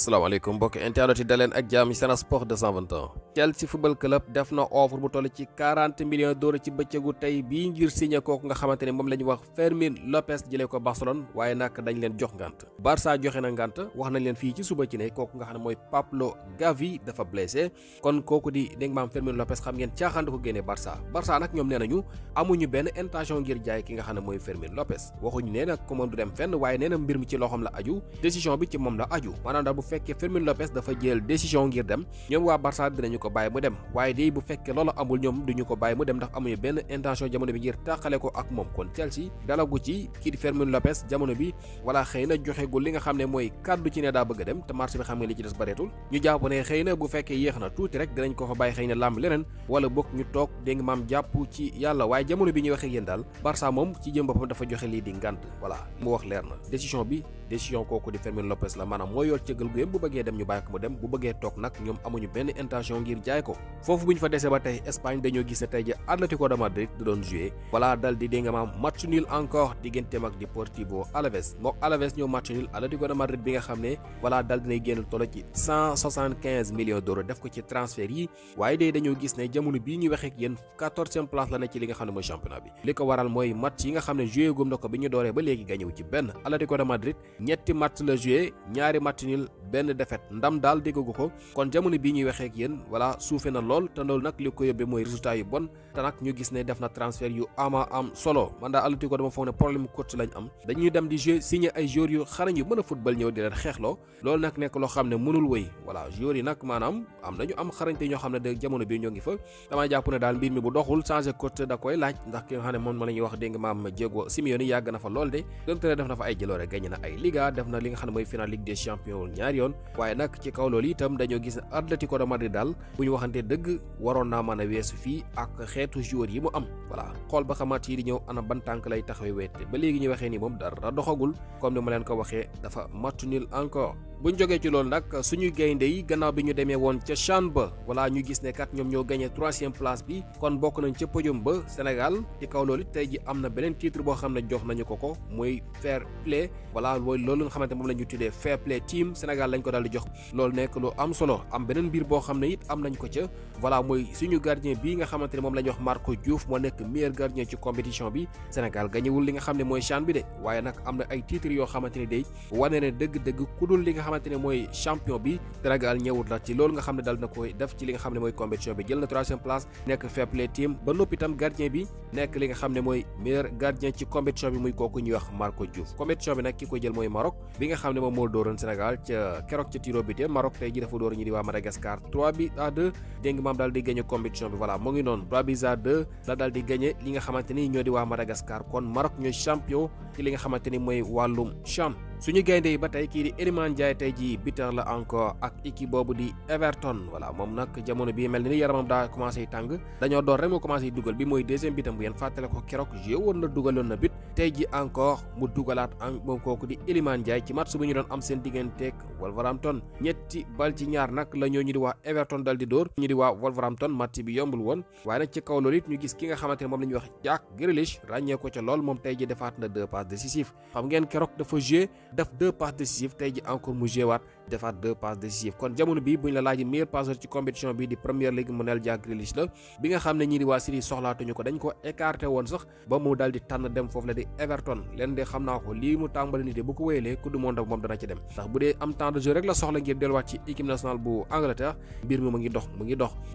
salaamaaleykum mbokk internet yi daleen ak jàmm Sen Sport 221. Chelsea football club def na offre bu toll ci 40 millions d'euros ci bëccëgu tey bii ngir signé kooku nga xamante ne moom la ñu wax Fermin Lopez jëlee ko Barcelone waaye nag dañ leen jox ngant. Barça joxe na ngant wax nañ leen fii ci suba ci ne kooku nga xam ne mooy Pablo Gavi dafa blessé kon kooku di dégg maam Fermin Lopez xam ngeen caaxaan ko génnee Barça nag ñoom nee nañu amuñu benn intention ngir jaay ki nga xam ne mooy Fermin Lopez waxuñu ne nag ko moom du dem fenn waaye nee na mbir mi ci loxoom la aju décision bi ci moom la aju maanaam bu fekkee Fermin Lopez dafa jël décision ngir dem ñoom waa Barça dinañu ko bàyyi mu dem waaye day bu fekkee loolu amul ñoom duñu ko bàyyi mu dem ndax amuñu benn intention jamono bi ngir tàqale ko ak moom kon Chelsea dalagu ci kii di Fermin Lopez jamono bi wala xëy na joxegul li nga xam ne mooy kàddu ci ne daa bëgg a dem te marché bi xam nga li ci des bareetul ñu jàpp ne xëy na bu fekkee yéex na tuuti rek dinañ ko fa bàyyi xëy na làmb leneen wala bokk ñu toog dégg nga maam jàpp ci yàlla waaye jamono bi ñuy waxee yéen daal Barça moom ci jëm boppam dafa joxe lii di ngant voilà mu wax leer na décision kooku di Fermin Lopez la maanaam mooy yor cëggal gu yëpp bu bëggee dem ñu bàyyi ko mu dem bu bëggee toog nag ñoom amuñu benn intention ngir jaay ko foofu bu ñu fa desee ba tey Espagne dañoo gis ne tey ji Atlético de Madrid da doon joué voilà dal di dégg nga maam match nul encore digganteem ak Deportivo Alaves mook Alaves ñoo match nul Atlético de Madrid bi nga xam ne voilà dal dinay génn toll ci 175 millions d'euros def ko ci transfert yi waaye day dañoo gis ne jamono bii ñu waxee ak yéen 14e place la ne ci li nga xam ne mooy championnat bi li ko waral mooy match yi nga xam ne joué gum na ko bi ñu dooree ba léegi gañëw ci benn Atlético de Madrid ñetti match la joué ñaari match nul benn défaite ndam daal déggagu ko kon jamono bii ñuy waxee ak yéen voilà suufe na lool te loolu nag li ko yóbbee mooy résultat yu bon te nag ñu gis ne def na transfert yu ama am solo man daal Atlético dama foog ne problème coach lañ am dañuy dem di jouer signé ay joueurs yu xarañ yu mën a football ñëw di leen xeexloo loolu nag nekk loo xam ne mënul wëy voilà joueurs yi nag maanaam am nañu am xarañte ñoo xam ne de jamono bii ñoo ngi fa dama jàpp ne daal mbir mi bu doxul changé coach da koy laaj ndax ki nga xam ne moom la ñuy wax dégg nga maam Diego Simeone yàgg na fa lool de donte ne def na fa ay jëloore gagné na ay Liga def na li nga xam ne mooy final Ligue des Champions ñaari yoon waaye nag ci kaw loolu itam dañoo gis ne Atlético de Madrid daal bu ñu waxante dëgg waroon naa mën a weesu fii ak xeetu joueurs yi mu am voilà xool ba xamaat yi di ñëw ana ban tànk lay taxawee wette ba léegi ñu waxee ni moom dara doxagul comme ni ma leen ko waxee dafa match nul encore buñ jógee ci loolu nag suñuy gaynde yi gannaaw bi ñu demee woon ca CHAN ba voilà ñu gis ne kat ñoom ñoo gagné 3e place bi kon bokk nañ ca podium ba Sénégal ci kaw loolu tey ji am na beneen titre boo xam ne jox nañu ko muy fair play voilà loolu nga xamante moom la ñu tuddee fair play team Sénégal lañ ko daal di jox loolu nekk lu am solo am beneen mbir boo xam ne it am nañ ko ca voilà mooy suñu gardien bii nga xamante ne moom la ñu wax Marco Diouf moo nekk meilleur gardien ci compétition bi Sénégal gañewul li nga xam ne mooy CHAN bi de waaye nag am na ay titres yoo xamante ne day wane ne dëgg-dëgg ku dul li nga xamante ne mooy champion bi Sénégal ñëwut la ci loolu nga xam ne daal na koy def ci li nga xam ne mooy compétition bi jël na 3e place nekk fair play team ba noppi itam gardien bi nekk li nga xam ne mooy meilleur gardien ci compétition bi muy kooku ñuy wax Marco Diouf compétition bi nag ki ko jël mooy Maroc bi nga xam ne moom moo dooroon Sénégal ca keroog ca tiro bi te Maroc tey ji dafa door ñi di waa Madagascar 3-2 dégg nga maam daal di gagné compétition bi voilà mu ngi noonu 3-2 la daal di gagné li nga xamante ni ñoo di waa Madagascar kon Maroc ñooy champion ci li nga xamante ni mooy wàllum CHAN suñu gaynde yi ba tey kii di Iliman Ndiaye tey ji buteur la encore ak équipe boobu di Everton voilà moom nag jamono bii mel ni yaramam daa commencé tàng dañoo door rek moo commencé dugal bi mooy 2e bitam bu yéen fàttale ko keroog joué woon na dugaloon na but tey ji encore mu dugalaat moom kooku di Iliman Ndiaye ci match bu ñu doon am seen digganteeg Wolverhampton ñetti bal ci ñaar nag la ñoo ñu di waa Everton dal di dóor ñu di waa Wolverhampton match bi yombul woon waaye nag ci kaw loolu it ñu gis ki nga xamante ne moom la ñuy wax Jack Grealish ràññee ko ca lool moom tey ji defaat na 2 passes décisives xam ngeen keroog dafa joué def 2 passes décisives tey ji encore mu joué waat defaat 2 passes décisives kon jamono bi buñ la laaj meilleur passeur ci compétition bi di Premier League mu neel Jack Grealish la bi nga xam ne ñii di waa City soxlaatuñu ko dañ ko écarté woon sax ba mu dal di tànn dem foofu la di Everton leen de xam naa ko lii mu tàmbali ni de bu ko wéyalee coupe du monde moom dana ci dem ndax bu dee am temps de jeu rek la soxla ngir delluwaat ci équipe nationale bu Angleterre mbir mi mu ngi dox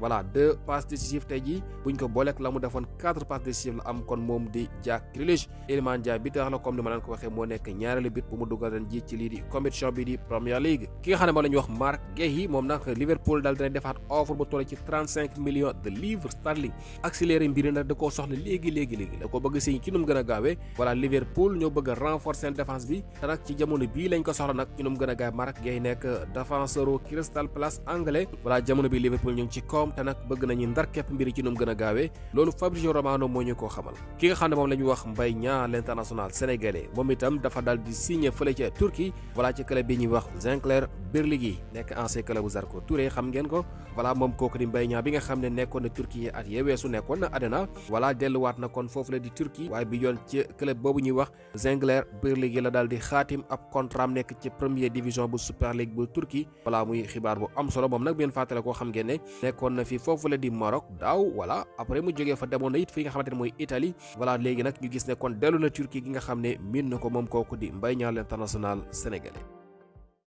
voilà 2 passes décisives tey ji buñ ko booleek la mu defoon 4 passes décisives la am kon moom di Jack Grealish Iliman Ndiaye bi tax la comme ni ma leen ko waxee moo nekk ñaareelu but bu mu dugal ren ji ci lii di compétition bi di Premier League ki nga xam ne moom la ñuy wax Marc Guéhi moom nag Liverpool daal dina defaat offre bu toll ci 35 millions de livres sterling accéléré mbiri nag da koo soxla léegi da ko bëgg signé ci nu mu gën a gaawee voilà Liverpool ñoo bëgg a renforcer défense bi te nag ci jamono bii lañ ko soxla nag ci nu mu gën a gaaw Marc Guéhi nekk défenseur Crystal Palace anglais voilà jamono bi Liverpool ñu ngi ci koom te nag bëgg nañu ndar képp mbiri ci nu mu gën a gaawee loolu Fabrizio Romano moo ñu koo xamal ki nga xam ne moom la ñuy wax Mbaye Niang l'international sénégalais moom itam dafa daal di signé fële ca Turquie voilà ci club bi ñuy wax Zenkler Birligi nekk ancien club bu Zarko Touré xam ngeen ko voilà moom kooku di Mbaye Niang bi nga xam ne nekkoon na Turquie at yee weesu nekkoon na Adana voilà delluwaat na kon foofu la di Turquie waaye bi yoon ci club boobu ñuy wax Zenkler Birligi la daal di xaatim ab contrat nekk ci première division bu Super League bu Turquie voilà muy xibaar bu am solo moom nag bien fàttale koo xam ngeen ne nekkoon na fi foofu la di Maroc daaw voilà après mu jógee fa demoon na it fi nga xamante ne mooy Italie voilà léegi nag ñu gis ne kon dellu na Turquie gi nga xam ne miin na ko moom kooku di Mbaye Niang l'international sénégalais